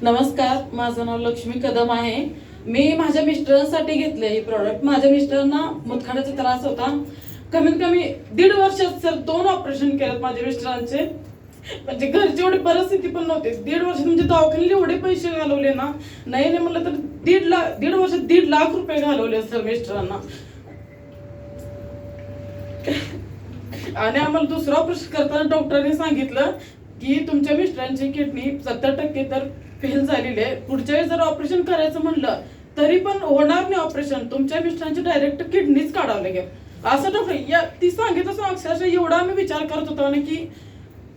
नमस्कार, माझं नाव लक्ष्मी कदम आहे। मी माझ्या मिस्टरांसाठी घेतले हे प्रोडक्ट। माझ्या मिस्टरांना मुतखड्याचा त्रास होता। कमीत कमी 1.5 वर्षात सर 2 ऑपरेशन केलेत माझ्या मिस्टरांचे। म्हणजे घरची एवढी परिस्थिती पण नव्हती। 1.5 वर्ष म्हणजे दवाखान्यात एवढे पैसे घालवले ना, नाही म्हटलं तर 1.5 वर्षात 1.5 लाख रुपये घालवले सर मिस्टरांना। आणि आम्हाला दुसरं ऑपरेशन करताना डॉक्टरांनी सांगितलं की तुमच्या मिस्टरांची किडनी 70% तर फेल झालेली आहे। पुढच्या वेळेस जर ऑपरेशन करायचं म्हणलं तरी पण होणार नाही ऑपरेशन, तुमच्या मिस्टरांची डायरेक्ट किडनीच काढावं लागेल असं डॉक्टर ती सांगितलं। अक्षरशः एवढा आम्ही विचार करत होतो ना की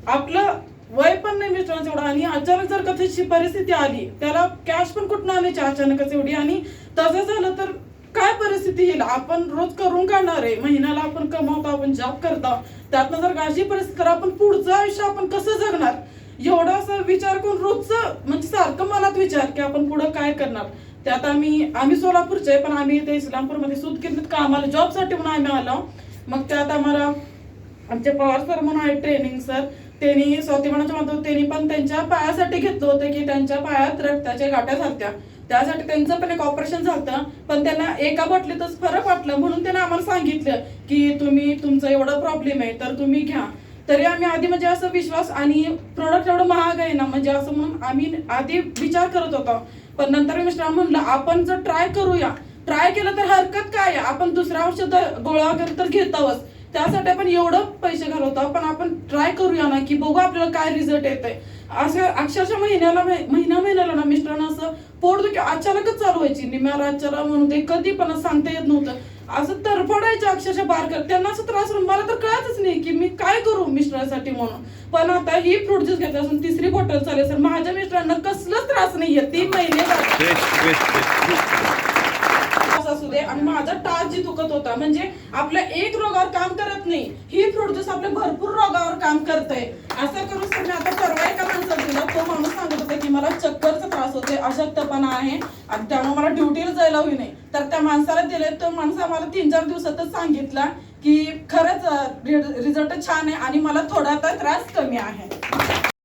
आपलं वय पण नाही मिस्टरांचं एवढं, आणि अचानक जर का तशी परिस्थिती आली त्याला कॅश पण कुठं आणायची अचानकच एवढी, आणि तसं झालं तर काय परिस्थिती येईल। आपण रोज करून काढणार आहे, महिन्याला आपण कमावतो, आपण जॉब करतो, त्यातनं जर अशी परिस्थिती तर आपण पुढचं आयुष्य आपण कसं जगणार, एवढा असा विचार करून रोजचं म्हणजे सारखं मनात विचार की आपण पुढं काय करणार। त्यात आम्ही सोलापूरचे आहे, पण आम्ही इथे इस्लामपूरमध्ये सूतगिरणीत कामाला जॉबसाठी म्हणून आम्ही आलो। मग त्यात आम्हाला आमचे पवार सर म्हणून आहे ट्रेनिंग सर, त्यांनी स्वातिमानाच्या माध्यमातून त्यांनी पण त्यांच्या पायासाठी घेतलं होतं की त्यांच्या पायात रक्ताच्या गाठ्या झालत्या, त्यासाठी त्यांचं पण एक ऑपरेशन झालं। पण त्यांना एका बाटलीतच फरक वाटला, म्हणून त्यांना आम्हाला सांगितलं की तुमचा एवढा प्रॉब्लेम आहे तर तुम्ही घ्या। तरी आम्ही आधी म्हणजे असं विश्वास, आणि प्रोडक्ट एवढं महाग आहे ना म्हणजे असं म्हणून आम्ही आधी विचार करत होतो। पण नंतर मिस्टर म्हणलं आपण जर ट्राय करूया, ट्राय केलं तर हरकत काय आहे, आपण दुसऱ्या औषध गोळ्या वगैरे तर घेतावच, त्यासाठी आपण एवढं पैसे घालवतो, पण आपण ट्राय करूया ना की बघू आपल्याला काय रिझल्ट येतंय। असं अक्षरशः महिन्याला ना मिस्टरांना असं पोटदुखी अचानकच चालू व्हायची, निम्या रातच्याला म्हणून ते कधी पण सांगता येत नव्हतं, असं तरफडायचं अक्षरशः बारकर। त्यांना असं त्रास होऊन मला तर कळतच नाही की मी काय करू मिस्टरांसाठी म्हणून। पण आता ही फ्रूट ज्यूस घेतल्यापासून 3री बॉटल चालेल सर, माझ्या मिस्टरांना कसलंच त्रास नाहीये 3 महिने असू दे। आणि माझा टाच जी दुखत होता म्हणजे आपल्या एक रोगावर काम करत नाही, ही फ्रूट ज्यूस आपल्या भरपूर रोगावर काम करतंय। असं करून सर मी आता परवा एका माणसाला दिला, तो माणूस सांगत होता की मला चक्करचा त्रास होते, अशक्तपणा आहे आणि त्यामुळे मला ड्युटीला जायला होई नाही, तर त्या माणसाला दिले। तो माणूस आम्हाला 3-4 दिवसातच सांगितला की खरंच रिझल्ट छान आहे आणि मला थोडा आता त्रास कमी आहे।